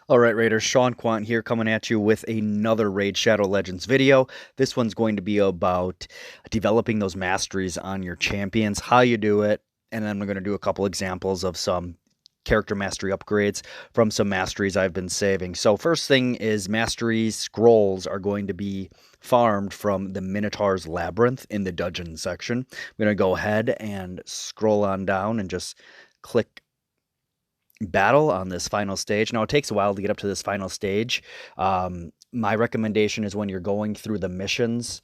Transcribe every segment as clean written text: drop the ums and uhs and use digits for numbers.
Alright Raiders, Sean Quant here coming at you with another Raid Shadow Legends video. This one's going to be about developing those masteries on your champions, how you do it, and then we're going to do a couple examples of some character mastery upgrades from some masteries I've been saving. So first thing is Masteries Scrolls are going to be farmed from the Minotaur's Labyrinth in the dungeon section. I'm going to go ahead and scroll on down and just click battle on this final stage. Now, it takes a while to get up to this final stage. My recommendation is when you're going through the missions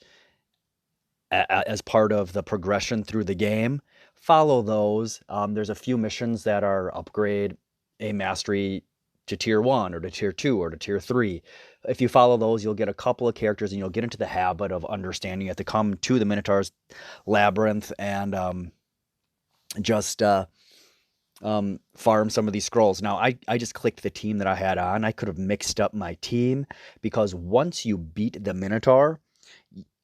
as part of the progression through the game, follow those. There's a few missions that are upgrade a mastery to tier 1 or to tier 2 or to tier 3. If you follow those, you'll get a couple of characters and you'll get into the habit of understanding. You have to come to the Minotaur's Labyrinth and just farm some of these scrolls. Now, I just clicked the team that I had on. I could have mixed up my team because once you beat the Minotaur,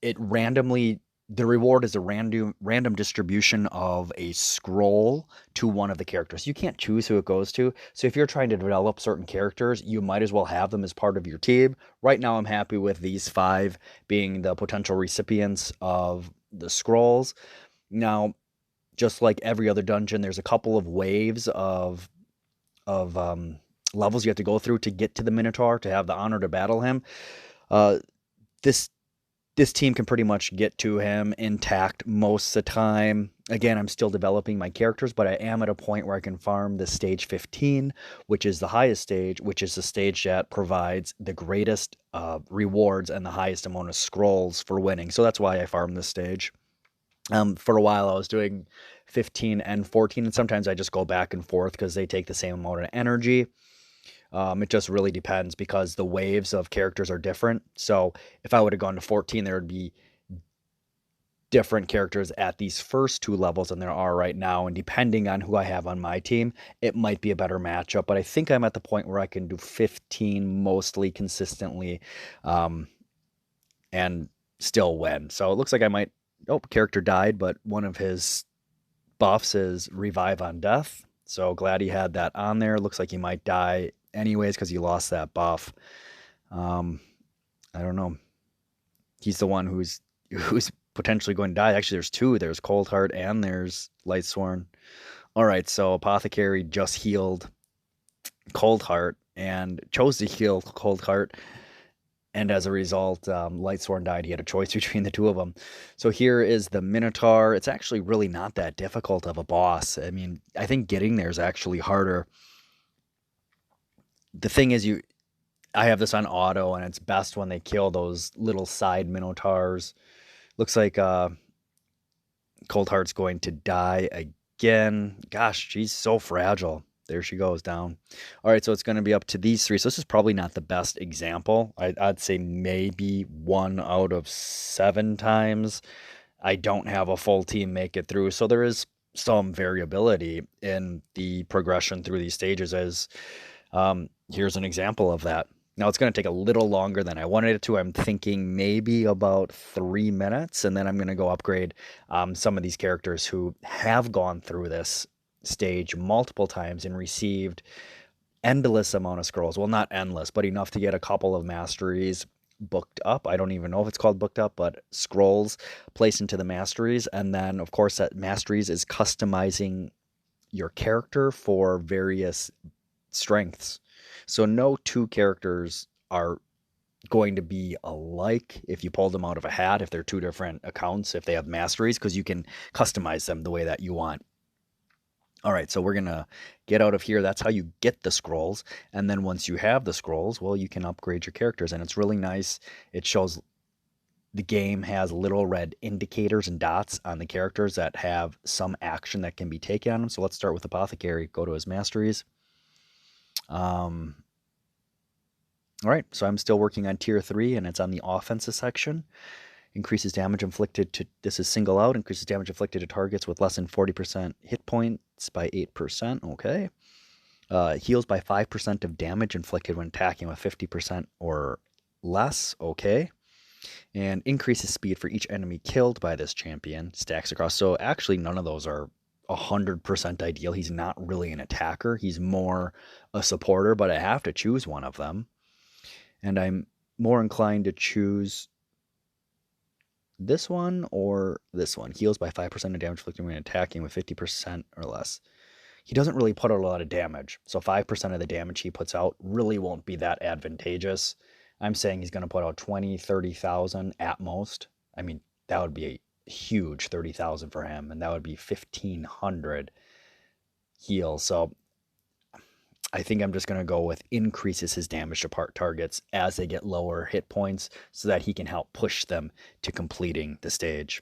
it randomly, the reward is a random distribution of a scroll to one of the characters. You can't choose who it goes to. So if you're trying to develop certain characters, you might as well have them as part of your team. Right now, I'm happy with these 5 being the potential recipients of the scrolls. Now, just like every other dungeon, there's a couple of waves of levels you have to go through to get to the Minotaur, to have the honor to battle him. This team can pretty much get to him intact most of the time. Again, I'm still developing my characters, but I am at a point where I can farm the stage 15, which is the highest stage, which is the stage that provides the greatest rewards and the highest amount of scrolls for winning. So that's why I farm this stage. For a while, I was doing 15 and 14, and sometimes I just go back and forth because they take the same amount of energy. It just really depends because the waves of characters are different. So if I would have gone to 14, there would be different characters at these first 2 levels than there are right now. And depending on who I have on my team, it might be a better matchup. But I think I'm at the point where I can do 15 mostly consistently and still win. So it looks like I might... Oh, character died, but one of his buffs is Revive on Death. So glad he had that on there. Looks like he might die anyways because he lost that buff. I don't know. He's the one who's potentially going to die. Actually, there's 2. There's Cold Heart and there's Lightsworn. All right, so Apothecary just healed Cold Heart and chose to heal Cold Heart. And as a result, Lightsworn died. He had a choice between the 2 of them. So here is the Minotaur. It's actually really not that difficult of a boss. I mean, I think getting there is actually harder. The thing is, I have this on auto, and it's best when they kill those little side Minotaurs. Looks like Cold Heart's going to die again. Gosh, she's so fragile. There she goes down. All right, so it's going to be up to these 3. So this is probably not the best example. I'd say maybe 1 out of 7 times I don't have a full team make it through. So there is some variability in the progression through these stages. As here's an example of that. Now, it's going to take a little longer than I wanted it to. I'm thinking maybe about 3 minutes, and then I'm going to go upgrade some of these characters who have gone through this stage multiple times and received endless amount of scrolls. Well, not endless, but enough to get a couple of masteries booked up. I don't even know if it's called booked up, but scrolls placed into the masteries. And then, of course, that masteries is customizing your character for various strengths. So no 2 characters are going to be alike if you pull them out of a hat, if they're 2 different accounts, if they have masteries, because you can customize them the way that you want. All right, so we're going to get out of here. That's how you get the scrolls. And then once you have the scrolls, well, you can upgrade your characters. And it's really nice. It shows the game has little red indicators and dots on the characters that have some action that can be taken on them. So let's start with Apothecary. Go to his masteries. All right, so I'm still working on tier 3, and it's on the offensive section. Increases damage inflicted to, this is single out, increases damage inflicted to targets with less than 40% hit points by 8%, okay. Heals by 5% of damage inflicted when attacking with 50% or less, okay. And increases speed for each enemy killed by this champion, stacks across. So actually none of those are 100% ideal. He's not really an attacker. He's more a supporter, but I have to choose one of them. And I'm more inclined to choose this one or this one. Heals by 5% of damage inflicted when attacking with 50% or less. He doesn't really put out a lot of damage, so 5% of the damage he puts out really won't be that advantageous. I'm saying he's going to put out 20, 30,000 at most. I mean, that would be a huge 30,000 for him, and that would be 1,500 heals. So I think I'm just going to go with increases his damage to part targets as they get lower hit points so that he can help push them to completing the stage.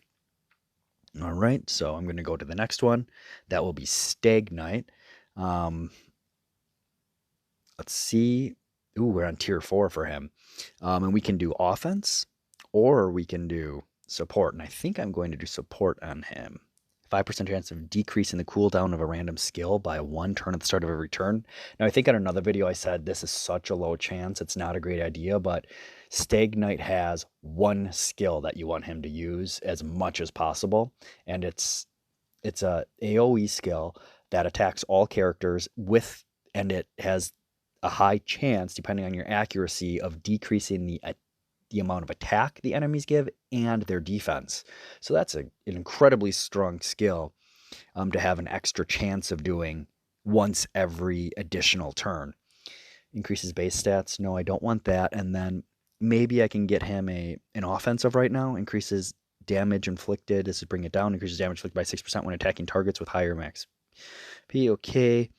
All right, so I'm going to go to the next one. That will be Stag Knight. Let's see. Ooh, we're on tier 4 for him. And we can do offense or we can do support. And I think I'm going to do support on him. 5% chance of decreasing the cooldown of a random skill by 1 turn at the start of every turn. Now, I think on another video I said this is such a low chance. It's not a great idea, but Stag Knight has 1 skill that you want him to use as much as possible. And it's a AoE skill that attacks all characters and it has a high chance, depending on your accuracy, of decreasing the amount of attack the enemies give and their defense. So that's an incredibly strong skill to have an extra chance of doing once every additional turn. Increases base stats. No, I don't want that. And then maybe I can get him an offensive right now. Increases damage inflicted. This is bring it down. Increases damage inflicted by 6% when attacking targets with higher max P. Okay.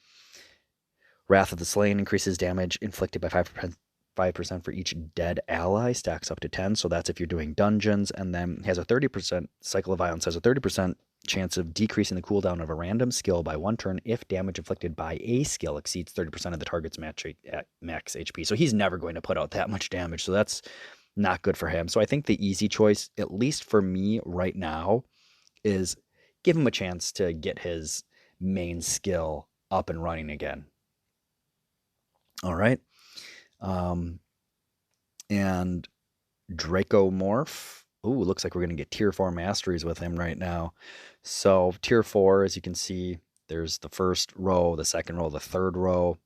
Wrath of the Slain increases damage inflicted by 5% for each dead ally, stacks up to 10. So that's if you're doing dungeons. And then has a 30%, Cycle of Violence has a 30% chance of decreasing the cooldown of a random skill by 1 turn if damage inflicted by a skill exceeds 30% of the target's max HP. So he's never going to put out that much damage. So that's not good for him. So I think the easy choice, at least for me right now, is give him a chance to get his main skill up and running again. All right. And Dracomorph. Ooh, looks like we're going to get tier 4 masteries with him right now. So tier 4, as you can see, there's the first row, the second row, the third row,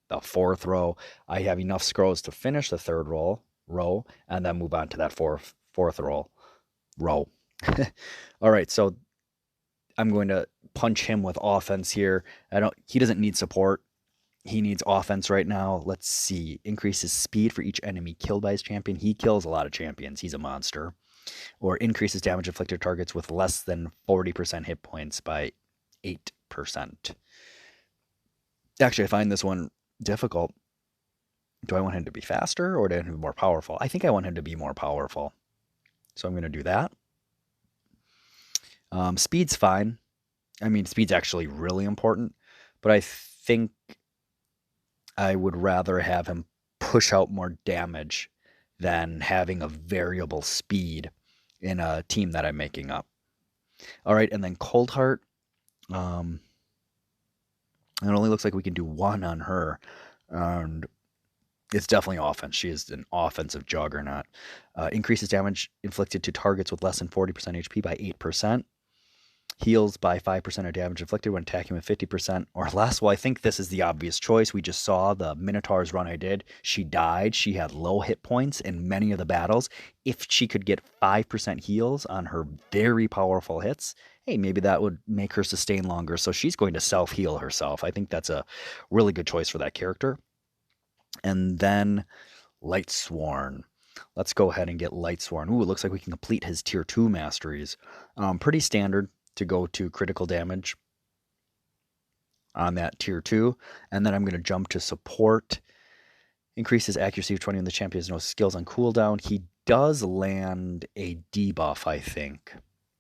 the fourth row. I have enough scrolls to finish the third row, and then move on to that fourth row. All right, so I'm going to punch him with offense here. He doesn't need support. He needs offense right now. Let's see. Increases speed for each enemy killed by his champion. He kills a lot of champions. He's a monster. Or increases damage inflicted targets with less than 40% hit points by 8%. Actually, I find this one difficult. Do I want him to be faster or do I want him to be more powerful? I think I want him to be more powerful. So I'm going to do that. Speed's fine. I mean, speed's actually really important. But I think I would rather have him push out more damage than having a variable speed in a team that I'm making up. All right, and then Cold Heart. It only looks like we can do 1 on her. And it's definitely offense. She is an offensive juggernaut. Increases damage inflicted to targets with less than 40% HP by 8%. Heals by 5% of damage inflicted when attacking with 50% or less. Well, I think this is the obvious choice. We just saw the Minotaur's run I did. She died. She had low hit points in many of the battles. If she could get 5% heals on her very powerful hits, hey, maybe that would make her sustain longer. So she's going to self-heal herself. I think that's a really good choice for that character. And then Lightsworn. Let's go ahead and get Lightsworn. Ooh, it looks like we can complete his tier 2 masteries. Pretty standard to go to critical damage on that tier 2. And then I'm going to jump to support. Increases accuracy of 20 when the champion has no skills on cooldown. He does land a debuff, I think.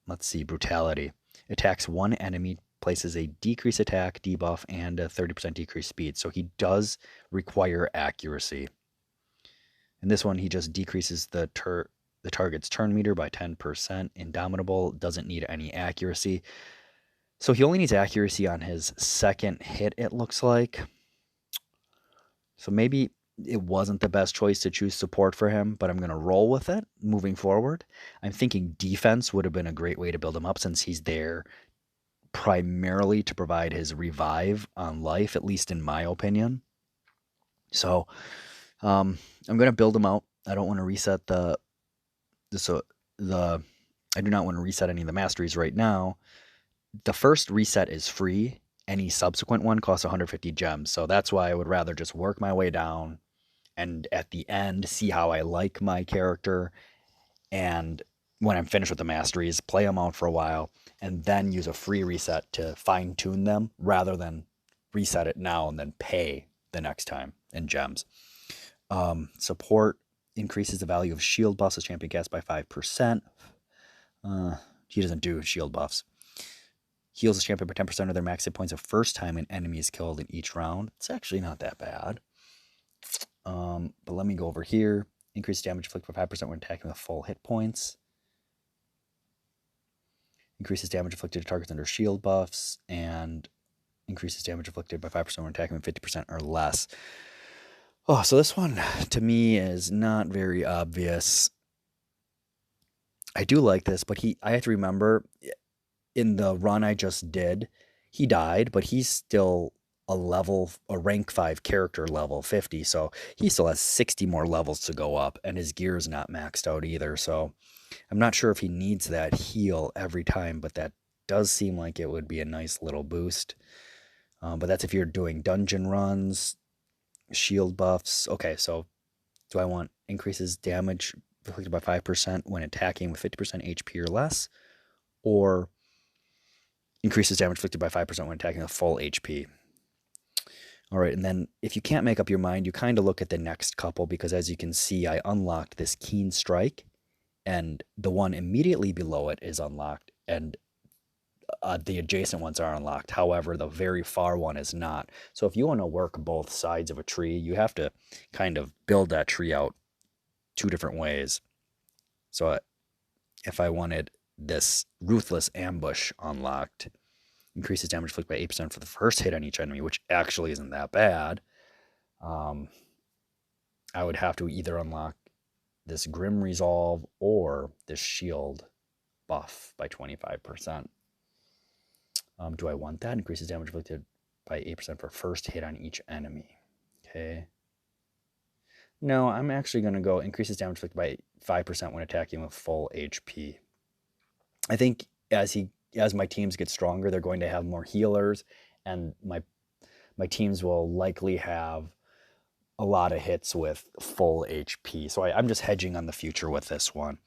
Let's see, brutality. Attacks 1 enemy, places a decrease attack, debuff, and a 30% decrease speed. So he does require accuracy. In this one, he just decreases the target's turn meter by 10%. Indomitable doesn't need any accuracy. So he only needs accuracy on his second hit, it looks like. So maybe it wasn't the best choice to choose support for him, but I'm going to roll with it moving forward. I'm thinking defense would have been a great way to build him up since he's there primarily to provide his revive on life, at least in my opinion. So I'm going to build him out. I don't want to reset so the I do not want to reset any of the masteries right now. The first reset is free. Any subsequent one costs 150 gems. So that's why I would rather just work my way down and at the end see how I like my character, and when I'm finished with the masteries, play them out for a while and then use a free reset to fine tune them rather than reset it now and then pay the next time in gems. Support increases the value of shield buffs as champion gets by 5%. He doesn't do shield buffs. Heals the champion by 10% of their max hit points the first time an enemy is killed in each round. It's actually not that bad. But let me go over here. Increase damage inflicted by 5% when attacking with full hit points. Increases damage inflicted to targets under shield buffs. And increases damage inflicted by 5% when attacking with 50% or less. Oh, so this one to me is not very obvious. I do like this, but I have to remember in the run I just did, he died, but he's still a rank 5 character level 50, so he still has 60 more levels to go up, and his gear is not maxed out either, so I'm not sure if he needs that heal every time, but that does seem like it would be a nice little boost. But that's if you're doing dungeon runs, shield buffs. Okay, so do I want increases damage inflicted by 5% when attacking with 50% HP or less, or increases damage inflicted by 5% when attacking with full HP? All right, and then if you can't make up your mind, you kind of look at the next couple, because as you can see, I unlocked this Keen Strike, and the one immediately below it is unlocked, and the adjacent ones are unlocked. However, the very far one is not. So if you want to work both sides of a tree, you have to kind of build that tree out two different ways. So if I wanted this Ruthless Ambush unlocked, increases damage inflicted by 8% for the first hit on each enemy, which actually isn't that bad. I would have to either unlock this Grim Resolve or this Shield buff by 25%. Do I want that? Increases damage inflicted by 8% for first hit on each enemy. Okay. No, I'm actually going to go increases damage inflicted by 5% when attacking with full HP. I think as my teams get stronger, they're going to have more healers, and my teams will likely have a lot of hits with full HP. So I'm just hedging on the future with this one.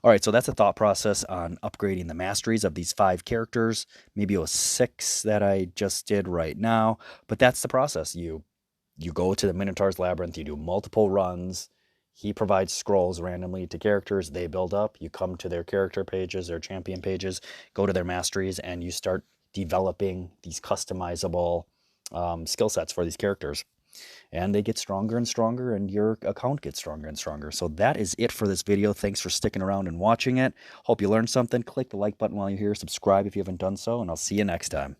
All right, so that's a thought process on upgrading the masteries of these 5 characters. Maybe it was 6 that I just did right now, but that's the process. You go to the Minotaur's Labyrinth, you do multiple runs. He provides scrolls randomly to characters. They build up. You come to their character pages, their champion pages, go to their masteries, and you start developing these customizable skill sets for these characters. And they get stronger and stronger, and your account gets stronger and stronger. So that is it for this video. Thanks for sticking around and watching it. Hope you learned something. Click the like button while you're here. Subscribe if you haven't done so, and I'll see you next time.